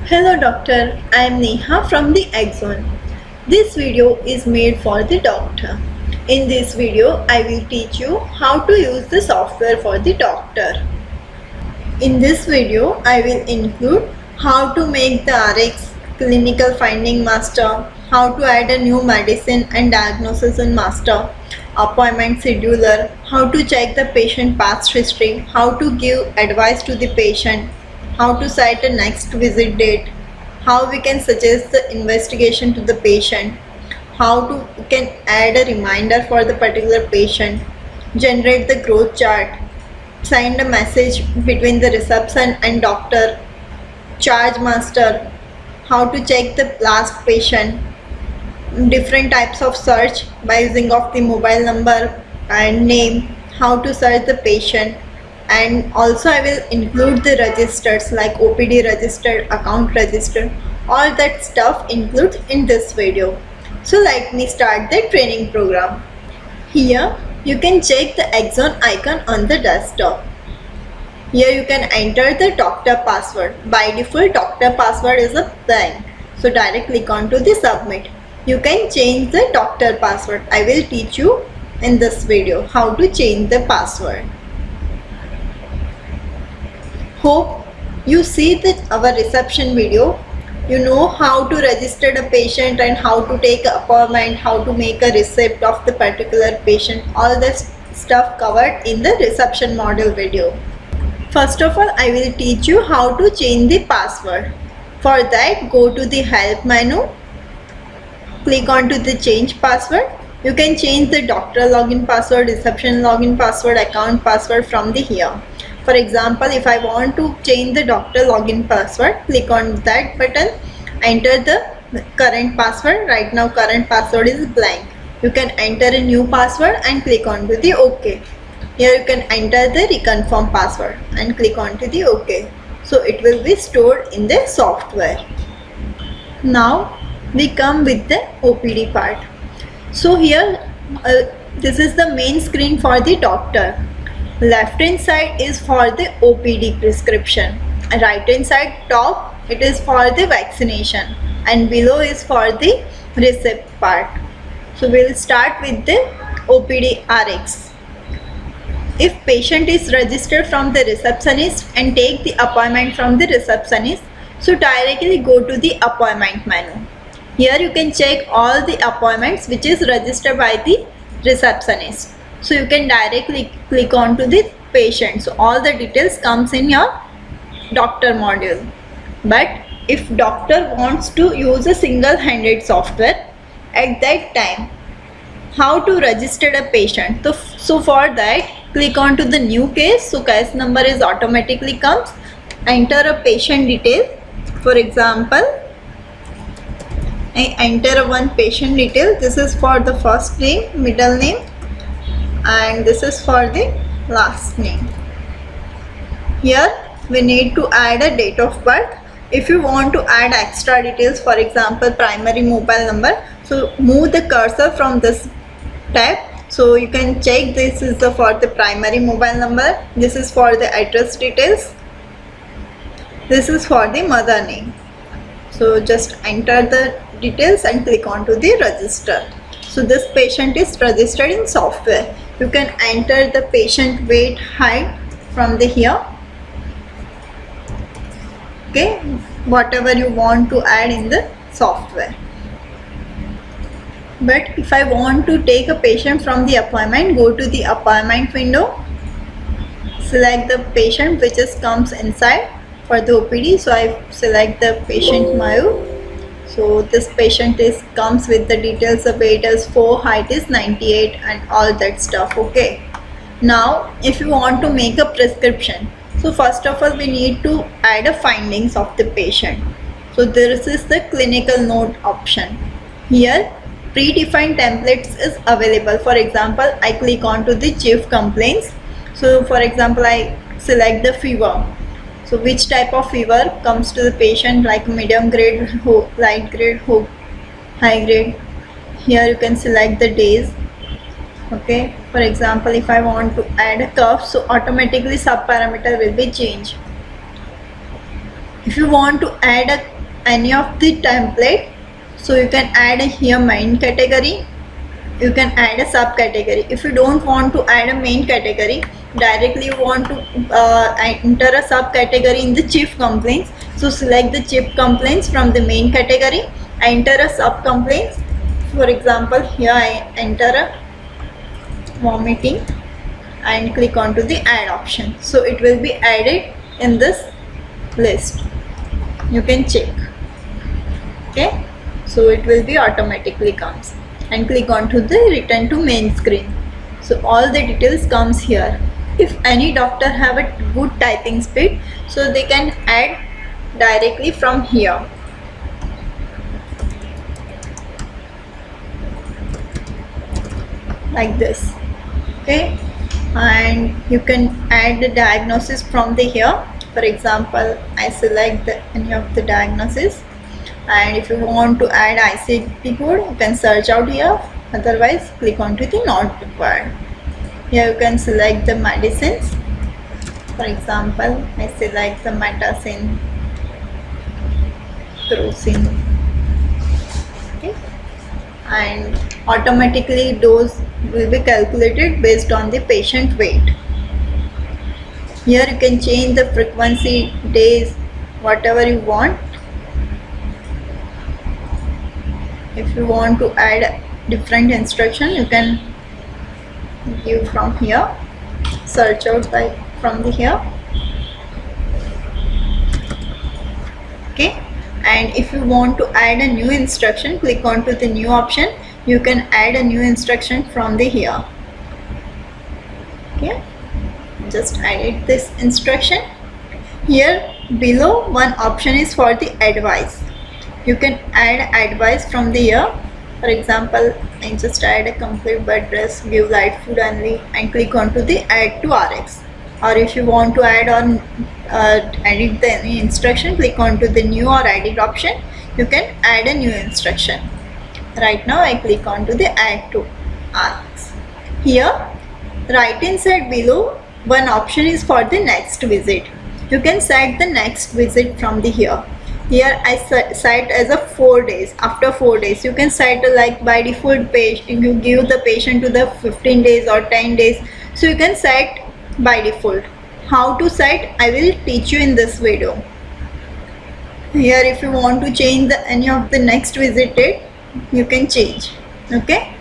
Hello doctor, I am Neha from the Axon. This video is made for the doctor. In this video, I will teach you how to use the software for the doctor. In this video, I will include how to make the RX clinical finding master, how to add a new medicine and diagnosis in master, appointment scheduler, how to check the patient past history, how to give advice to the patient, how to set a next visit date, how we can suggest the investigation to the patient, how to can add a reminder for the particular patient, generate the growth chart, send a message between the reception and doctor, charge master, how to check the last patient, different types of search by using of the mobile number and name, how to search the patient, and also I will include the registers like OPD register, account register, all that stuff includes in this video. So let me start the training program. Here you can check the Axon icon on the desktop. Here you can enter the doctor password. By default doctor password is a blank. So direct click on to the submit. You can change the doctor password. I will teach you in this video how to change the password. Hope you see our reception video. You know how to register the patient and how to take an appointment, how to make a receipt of the particular patient. All this stuff covered in the reception module video. First of all, I will teach you how to change the password. For that, go to the help menu. Click on to the change password. You can change the doctor login password, reception login password, account password from the here. For example, if I want to change the doctor login password, click on that button, enter the current password. Right now current password is blank. You can enter a new password and click on to the OK. Here you can enter the reconfirm password and click on to the OK. So it will be stored in the software. Now we come with the OPD part. So here this is the main screen for the doctor. Left hand side is for the OPD prescription, right hand side top it is for the vaccination, and below is for the receipt part. So we will start with the OPD RX. If patient is registered from the receptionist and take the appointment from the receptionist, so directly go to the appointment menu. Here you can check all the appointments which is registered by the receptionist. So you can directly click on to the patient. So all the details comes in your doctor module. But if doctor wants to use a single-handed software, at that time, how to register a patient? So for that, click on to the new case. So case number is automatically comes. Enter a patient detail. For example, I enter one patient detail. This is for the first name, middle name, and this is for the last name. Here we need to add a date of birth. If you want to add extra details, for example primary mobile number, so move the cursor from this tab. So you can check this is for the primary mobile number, this is for the address details, this is for the mother name. So just enter the details and click on to the register. So this patient is registered in software. You can enter the patient weight, height from the here. Okay, whatever you want to add in the software. But if I want to take a patient from the appointment, go to the appointment window, select the patient which is comes inside for the OPD. So I select the patient Mayu. So this patient comes with the details, the weight is 4, height is 98 and all that stuff. Okay. Now if you want to make a prescription, so first of all we need to add a findings of the patient. So this is the clinical note option. Here predefined templates is available. For example, I click on to the chief complaints. So for example, I select the fever. So which type of fever comes to the patient, like medium grade, light grade, high grade. Here you can select the days. Okay, for example, if I want to add a cough, so automatically sub parameter will be changed. If you want to add a any of the template. So you can add here main category, you can add a subcategory. If you don't want to add a main category, directly you want to enter a subcategory in the chief complaints, so select the chief complaints from the main category, enter a sub complaints. For example, here I enter a vomiting and click on to the add option, so it will be added in this list. You can check. Okay, so it will be automatically comes, and click on to the return to main screen. So all the details comes here. If any doctor have a good typing speed, so they can add directly from here. Like this. Okay, and you can add the diagnosis from the here. For example, I select any of the diagnosis, and if you want to add ICD code, you can search out here, otherwise click on to the not required. Here you can select the medicines. For example, I select the metacin, crocin. Okay, and automatically dose will be calculated based on the patient weight. Here you can change the frequency, days, whatever you want. If you want to add different instruction, you can give from here, search out by from the here. Okay, and if you want to add a new instruction, click on to the new option. You can add a new instruction from the here. Okay, just edit this instruction. Here below, one option is for the advice. You can add advice from the here. For example, I just add a complete bed rest, give light food only, and click on to the add to RX. Or if you want to add on edit the instruction, click on to the new or edit option. You can add a new instruction. Right now I click on to the add to RX. Here right inside below, one option is for the next visit. You can set the next visit from the here. Here I set as a 4 days. After 4 days, you can set like by default page. You give the patient to the 15 days or 10 days. So you can set by default. How to set, I will teach you in this video. Here if you want to change any of the next visit date, you can change. Okay.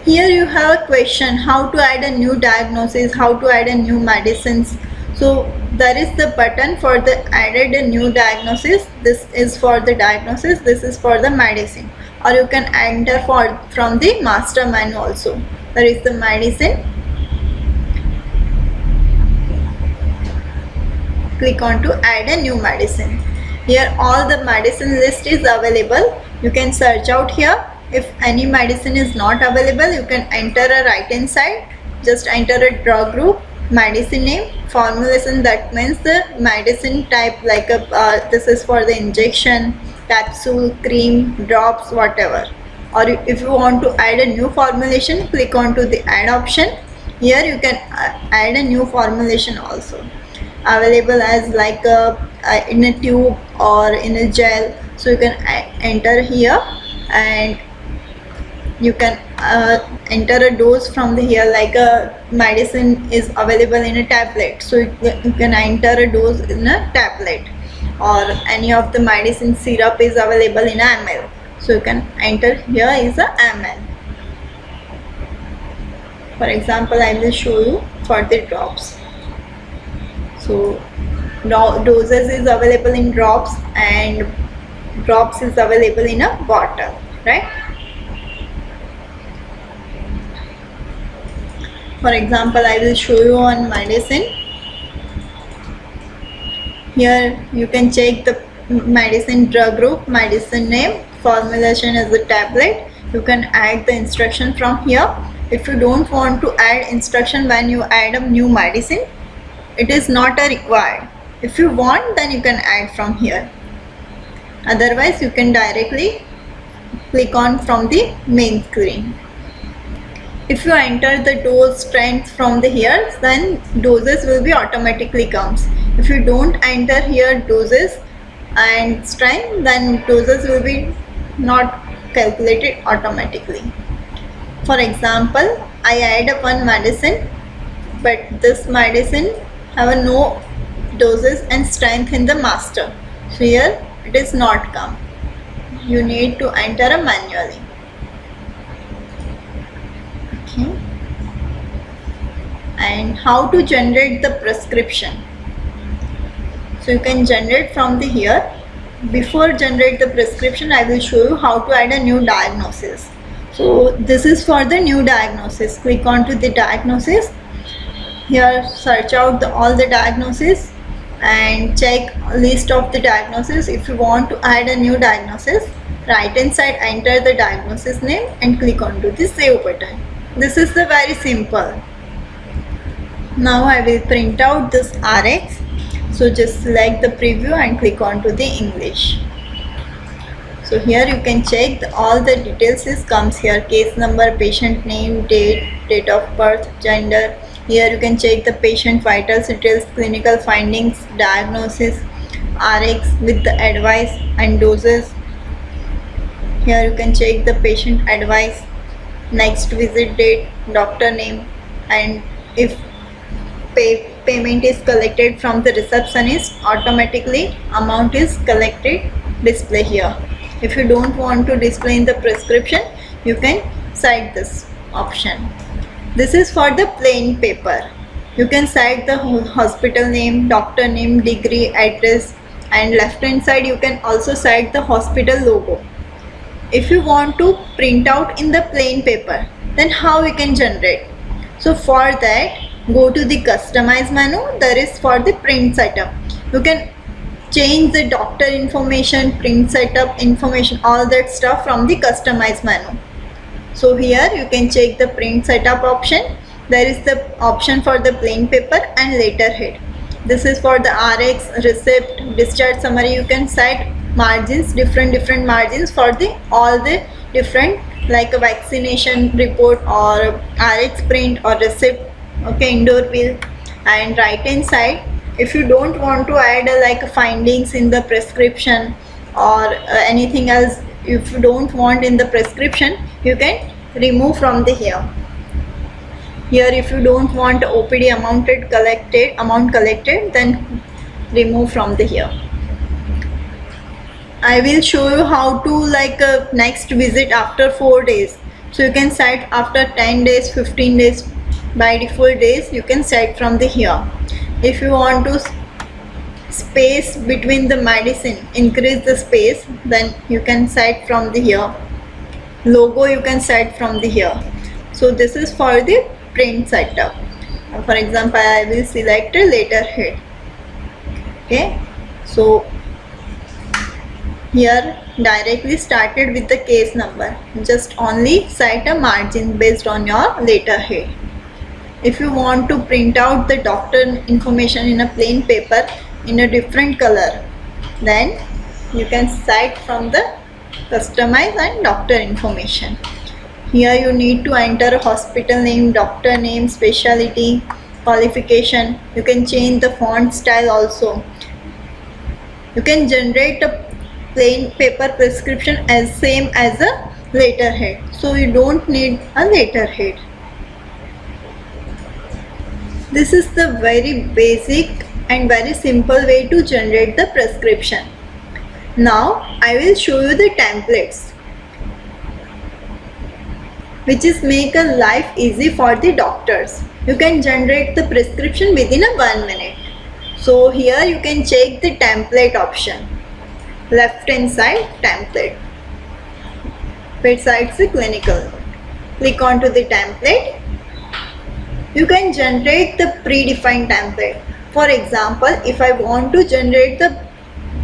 Here you have a question, how to add a new diagnosis, how to add a new medicines. So there is the button for the added a new diagnosis. This is for the diagnosis, this is for the medicine. Or you can enter from the master menu also. There is the medicine. Click on to add a new medicine. Here all the medicine list is available. You can search out here. If any medicine is not available, you can enter a right hand side. Just enter a drug group, medicine name, formulation, that means the medicine type, like a this is for the injection, capsule, cream, drops, whatever. Or if you want to add a new formulation, click on to the add option. Here you can add a new formulation also. Available as like in a tube or in a gel. So you can enter here, and you can enter a dose from the here, like a medicine is available in a tablet, so you can enter a dose in a tablet, or any of the medicine syrup is available in a ml, so you can enter here is a ml. For example, I will show you for the drops. So doses is available in drops, and drops is available in a bottle, right? For example, I will show you on medicine. Here you can check the medicine drug group, medicine name, formulation as a tablet. You can add the instruction from here. If you don't want to add instruction when you add a new medicine, it is not a required. If you want, then you can add from here. Otherwise, you can directly click on from the main screen. If you enter the dose strength from the here, then doses will be automatically comes. If you don't enter here doses, and strength, then doses will be not calculated automatically. For example, I add up one medicine, but this medicine have a no doses and strength in the master. So here it is not come. You need to enter a manually. Okay. And how to generate the prescription. So you can generate from the here. Before generate the prescription, I will show you how to add a new diagnosis. So this is for the new diagnosis. Click on to the diagnosis. Here search out all the diagnosis and check list of the diagnosis. If you want to add a new diagnosis, right hand side enter the diagnosis name and click on to the save button. This is the very simple. Now I will print out this RX. So just select the preview and click on to the English. So here you can check all the details comes here: case number, patient name, date of birth, gender. Here you can check the patient vital details, clinical findings, diagnosis, RX with the advice and doses. Here you can check the patient advice, next visit date, doctor name, and if payment is collected from the receptionist, automatically amount is collected, display here. If you don't want to display in the prescription, you can cite this option. This is for the plain paper. You can cite the hospital name, doctor name, degree, address, and left hand side you can also cite the hospital logo. If you want to print out in the plain paper, then how we can generate? So for that, go to the customize menu. There is for the print setup. You can change the doctor information, print setup information, all that stuff from the customize menu. So here you can check the print setup option. There is the option for the plain paper and letterhead. This is for the RX, receipt, discharge summary. You can set margins, different margins for the all the different, like a vaccination report or RX print or receipt. Okay, indoor pill. And right hand side, if you don't want to add like findings in the prescription or anything else, if you don't want in the prescription, you can remove from the here. Here if you don't want OPD amount collected, then remove from the here. I will show you how to like next visit after 4 days. So you can set after 10 days, 15 days, by default days you can set from the here. If you want to space between the medicine, increase the space, then you can set from the here. Logo you can set from the here. So this is for the print setup. For example, I will select a letterhead. Okay, so here directly started with the case number. Just only set a margin based on your letterhead. If you want to print out the doctor information in a plain paper in a different color, then you can cite from the customize and doctor information. Here you need to enter hospital name, doctor name, specialty, qualification. You can change the font style also. You can generate a plain paper prescription as same as a letterhead. So you don't need a letterhead. This is the very basic and very simple way to generate the prescription. Now I will show you the templates, which is make a life easy for the doctors. You can generate the prescription within a 1 minute. So here you can check the template option. Left hand side template. Besides the clinical. Click on to the template. You can generate the predefined template. For example, if I want to generate the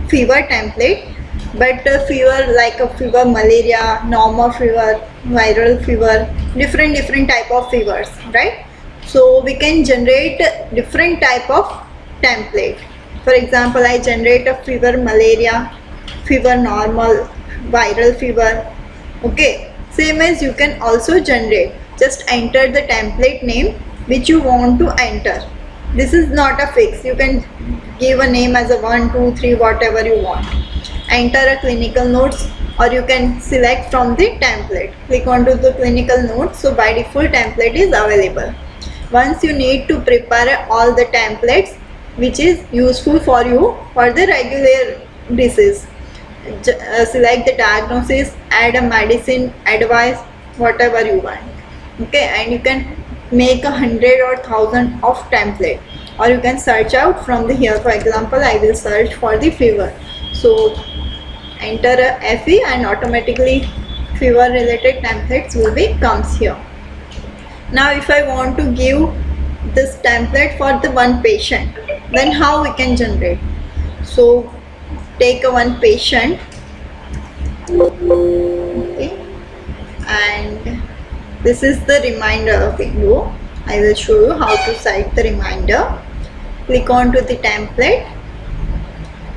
fever template, but fever like a fever, malaria, normal fever, viral fever, different type of fevers, right? So we can generate different type of template. For example, I generate a fever, malaria, fever normal, viral fever. Okay, same as you can also generate. Just enter the template name which you want to enter. This is not a fix. You can give a name as a 1, 2, 3, whatever you want. Enter a clinical notes, or you can select from the template. Click onto the clinical notes. So by default template is available. Once you need to prepare all the templates which is useful for you for the regular disease. Select the diagnosis, add a medicine, advice, whatever you want. Okay, and you can make 100 or 1000 of template, or you can search out from the here. For example, I will search for the fever. So enter a FE and automatically fever related templates will be comes here. Now if I want to give this template for the one patient, then how we can generate? So take a one patient, okay, and this is the reminder window. I will show you how to set the reminder. Click on to the template.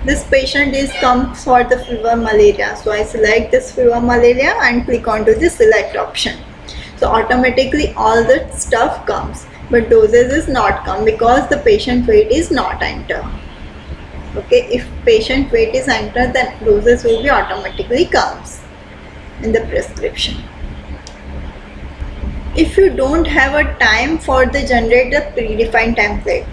This patient is comes for the fever malaria, so I select this fever malaria and click on to the select option. So automatically all the stuff comes, but doses is not come because the patient weight is not entered. Okay, if patient weight is entered, then doses will be automatically comes in the prescription. If you don't have a time for the generate a predefined template,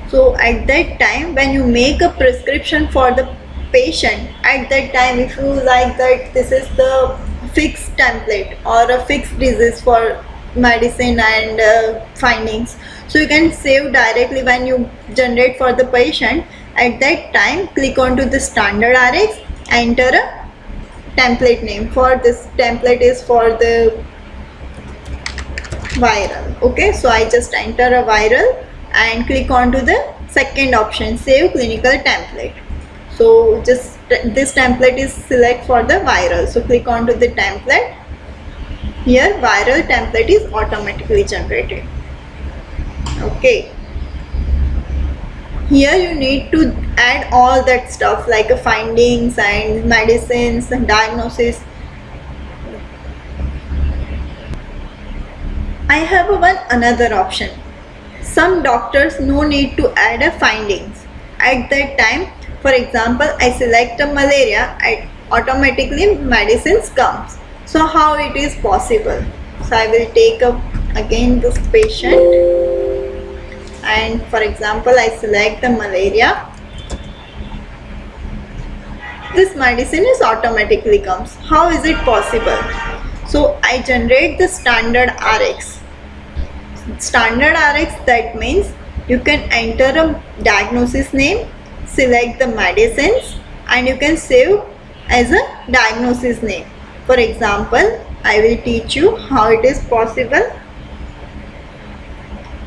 so at that time when you make a prescription for the patient, at that time if you like that this is the fixed template or a fixed disease for medicine and findings, so you can save directly when you generate for the patient. At that time click on to the standard RX, enter a template name. For this template is for the viral. Okay, so I just enter a viral and click on to the second option, save clinical template. So just this template is select for the viral, so click on to the template. Here viral template is automatically generated. Okay, here you need to add all that stuff like findings and medicines and diagnosis. I have another option. Some doctors no need to add a findings. At that time, for example, I select a malaria, automatically medicines comes. So how it is possible? So I will take up again this patient, and for example I select the malaria. This medicine is automatically comes. How is it possible? So I generate the standard RX. Standard RX, that means you can enter a diagnosis name, select the medicines, and you can save as a diagnosis name. For example, I will teach you how it is possible.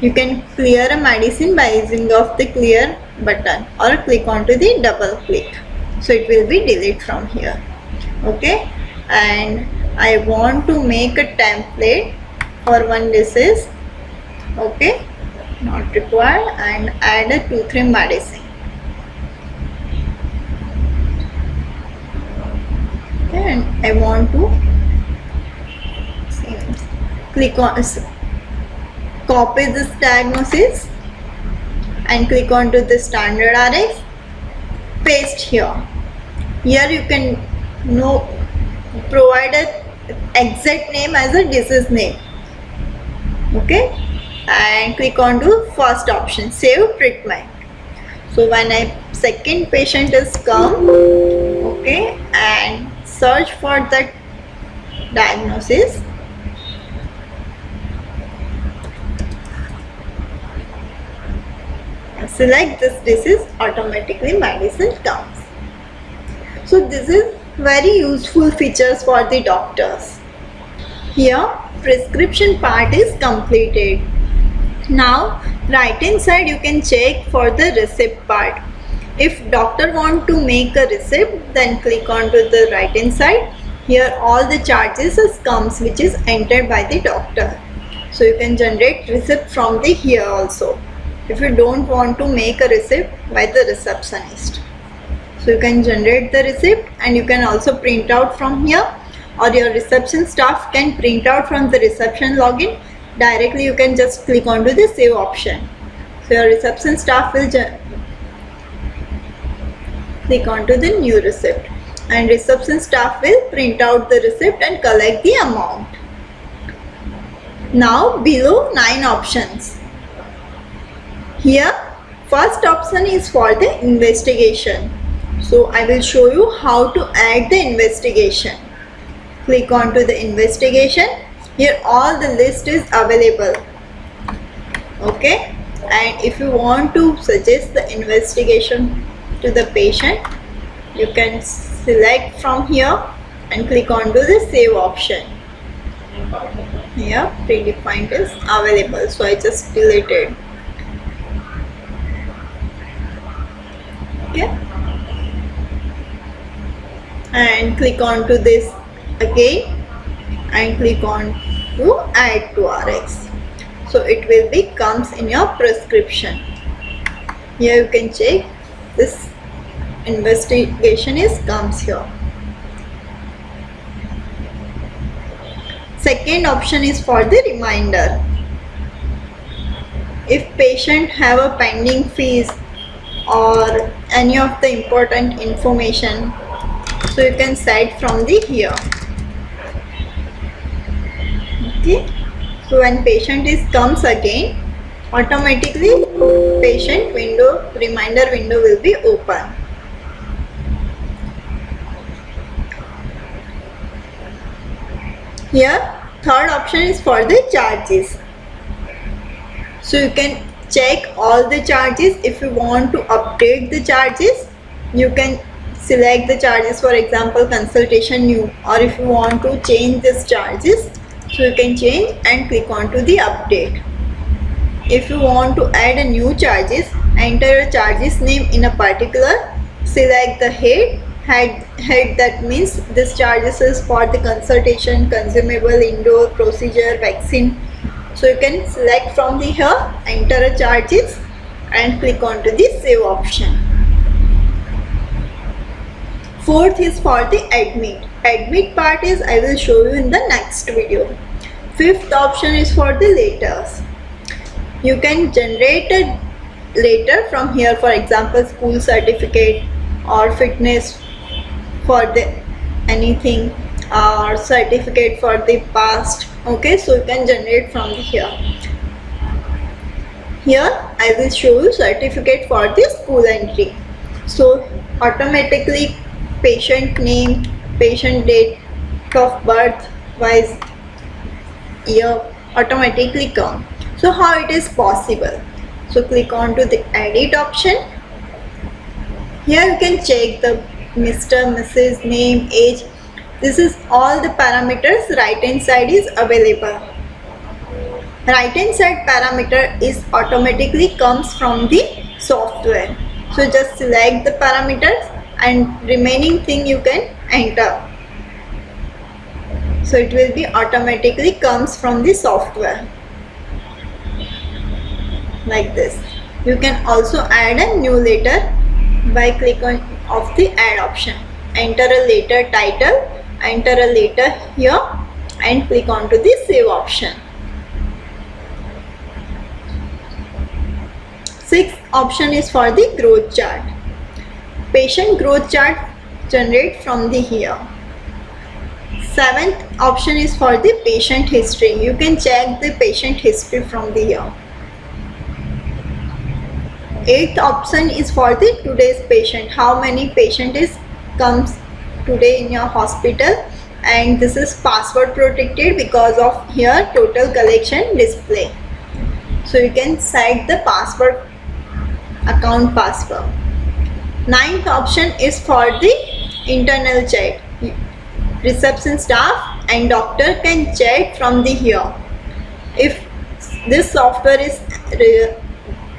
You can clear a medicine by using of the clear button or click onto the double click. So it will be delete from here. Okay, and I want to make a template for one disease. Okay, not required, and add a 2-3 medicine. Okay, and I want to click on copy this diagnosis and click on to the standard RX, paste here. Here you can provide a exact name as a disease name. Okay, and click on to first option, save treatment. So when a second patient is come, okay, and search for that diagnosis, and select this disease, automatically medicine comes. So this is very useful features for the doctors. Here prescription part is completed. Now right hand side you can check for the receipt part. If doctor want to make a receipt, then click on to the right hand side. Here all the charges comes which is entered by the doctor. So you can generate receipt from the here also, if you don't want to make a receipt by the receptionist. So you can generate the receipt and you can also print out from here, or your reception staff can print out from the reception login. Directly you can just click onto the save option. So your reception staff will click onto the new receipt, and reception staff will print out the receipt and collect the amount. Now below 9 options. Here first option is for the investigation. So I will show you how to add the investigation. Click onto the investigation. Here all the list is available. Okay, and if you want to suggest the investigation to the patient, you can select from here and click onto the save option. Here predefined is available, so I just deleted. Okay, and click onto this again and click on to add to RX. So it will be comes in your prescription. Here you can check this investigation is comes here. Second option is for the reminder. If patient have a pending fees or any of the important information, so you can set from the here. Okay, so when patient is comes again, automatically patient window reminder window will be open. Here third option is for the charges. So you can check all the charges. If you want to update the charges, you can select the charges, for example consultation new, or if you want to change these charges, so you can change and click on to the update. If you want to add a new charges, enter a charges name in a particular, select the head, that means this charges is for the consultation, consumable, indoor, procedure, vaccine. So you can select from the here, enter a charges and click on to the save option. Fourth is for the admit. Admit part is I will show you in the next video. Fifth option is for the letters. You can generate a letter from here, for example school certificate or fitness for the anything, or certificate for the past. Okay, so you can generate from here. Here I will show you certificate for the school entry. So automatically patient name, patient date of birth wise year automatically come. So how it is possible? So click on to the edit option. Here you can check the Mr. Mrs. name, age. This is all the parameters. Right hand side is available. Right hand side parameter is automatically comes from the software. So just select the parameters and remaining thing you can enter. So it will be automatically comes from the software like this. You can also add a new letter by clicking of the add option. Enter a letter title, enter a letter here and click on to the save option. Sixth option is for the growth chart. Patient growth chart generate from the here. Seventh option is for the patient history. You can check the patient history from the here. Eighth option is for the today's patient. How many patient is comes today in your hospital, and this is password protected because of here total collection display. So you can set the password, account password. Ninth option is for the internal chat. Reception staff and doctor can chat from the here. If this software is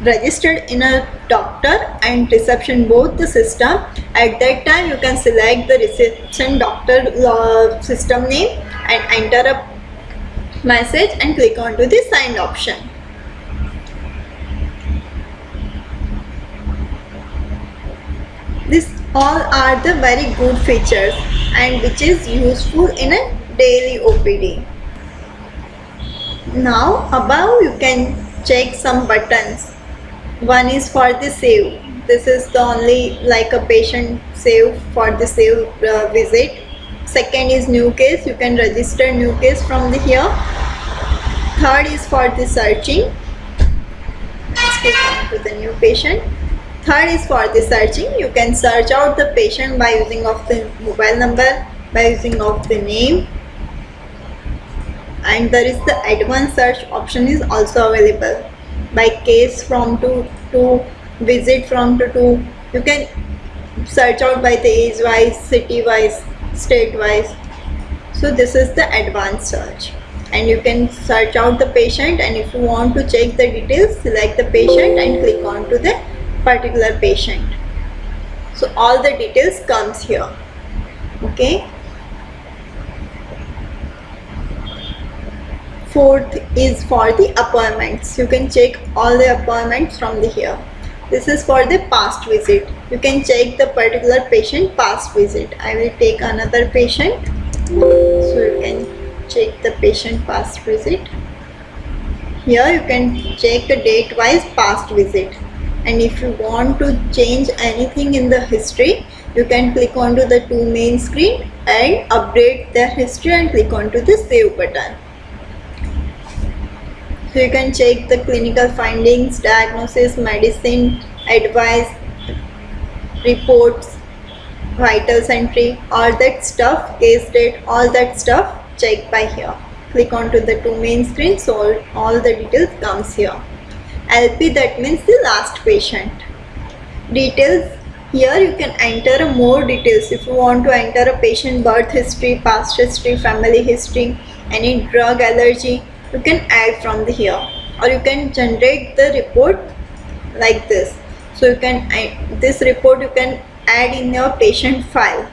registered in a doctor and reception both the system, at that time you can select the reception doctor system name and enter a message and click on to the send option. These all are the very good features and which is useful in a daily OPD. Now above you can check some buttons. One is for the save. This is the only like a patient save for the save visit. Second is new case. You can register new case from the here. Third is for the searching. Let's click on to the new patient. Third is for the searching. You can search out the patient by using of the mobile number, by using of the name, and there is the advanced search option is also available by case from to visit from to. You can search out by the age wise, city wise, state wise. So this is the advanced search, and you can search out the patient, and if you want to check the details, select the patient and click on to the particular patient. So all the details comes here. Okay. Fourth is for the appointments. You can check all the appointments from the here. This is for the past visit. You can check the particular patient past visit. I will take another patient. So you can check the patient past visit. Here you can check the date wise past visit. And if you want to change anything in the history, you can click onto the two main screen and update their history and click onto the save button. So you can check the clinical findings, diagnosis, medicine, advice, reports, vitals entry, all that stuff, case date, all that stuff check by here. Click onto the two main screen, so all the details comes here. LP, that means the last patient. Details, here you can enter more details. If you want to enter a patient birth history, past history, family history, any drug allergy, you can add from the here, or you can generate the report like this. So you can this report you can add in your patient file.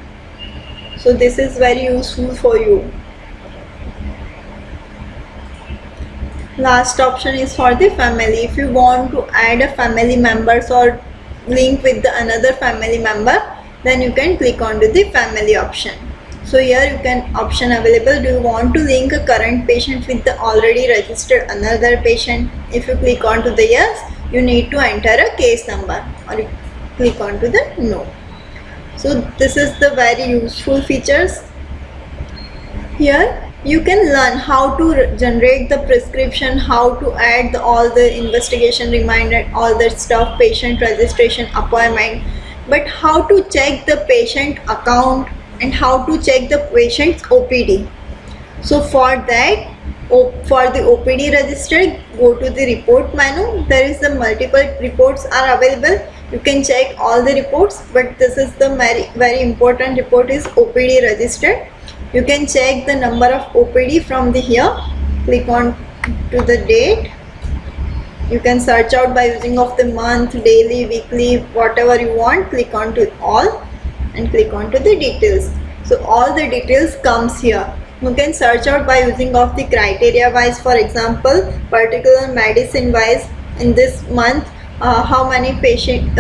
So this is very useful for you. Last option is for the family. If you want to add a family members or link with the another family member, then you can click on to the family option. So here you can option available. Do you want to link a current patient with the already registered another patient? If you click on to the yes, you need to enter a case number, or you click on to the no. So this is the very useful features. Here you can learn how to generate the prescription, how to add all the investigation reminder, all that stuff, patient registration, appointment, but how to check the patient account and how to check the patient's OPD. So for that, for the OPD register, go to the report menu. There is the multiple reports are available. You can check all the reports, but this is the very important report is OPD registered. You can check the number of OPD from the here. Click on to the date. You can search out by using of the month, daily, weekly, whatever you want. Click on to all and click on to the details. So all the details comes here. You can search out by using of the criteria wise. For example, particular medicine wise, in this month how many patient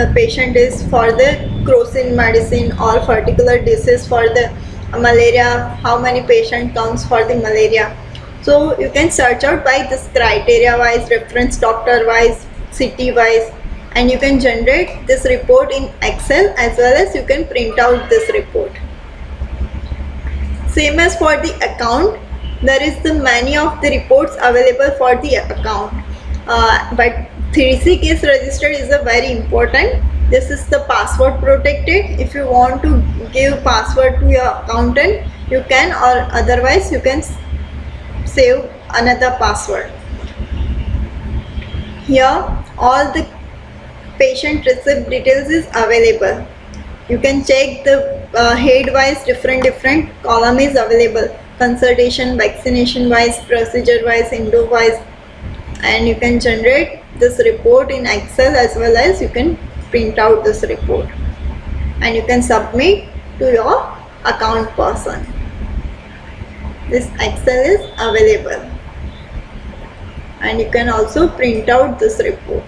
is for the crocin medicine, or particular disease for the malaria, how many patient comes for the malaria. So you can search out by this criteria wise, reference doctor wise, city wise, and you can generate this report in Excel, as well as you can print out this report. Same as for the account, there is the many of the reports available for the account, but 3C case register is a very important. This is the password protected. If you want to give password to your accountant, you can, or otherwise you can save another password. Here all the patient receipt details is available. You can check the head wise, different column is available. Consultation, vaccination wise, procedure wise, endo wise, and you can generate this report in Excel, as well as you can print out this report and you can submit to your account person. This Excel is available, and you can also print out this report.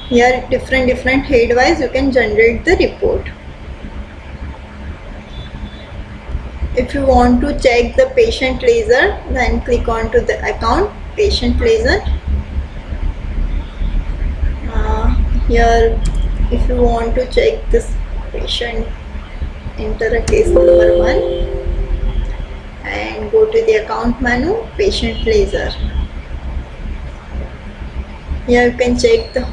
Here different head wise you can generate the report. If you want to check the patient ledger, then click on to the account, patient ledger. Here if you want to check this patient, enter a case number 1 and go to the account menu, patient laser. Here you can check the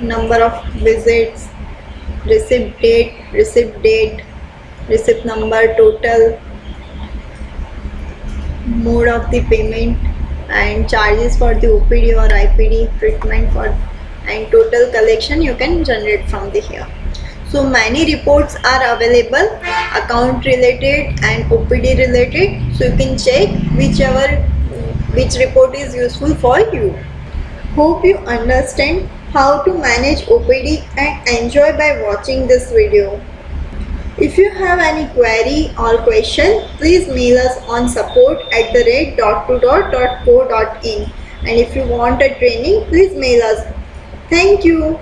number of visits, receipt date, receipt number, total, mode of the payment, and charges for the OPD or IPD treatment for, and total collection you can generate from the here. So many reports are available, account related and OPD related, so you can check which report is useful for you. Hope you understand how to manage OPD and enjoy by watching this video. If you have any query or question, please mail us on support@.to.co.in, and if you want a training, please mail us. Thank you.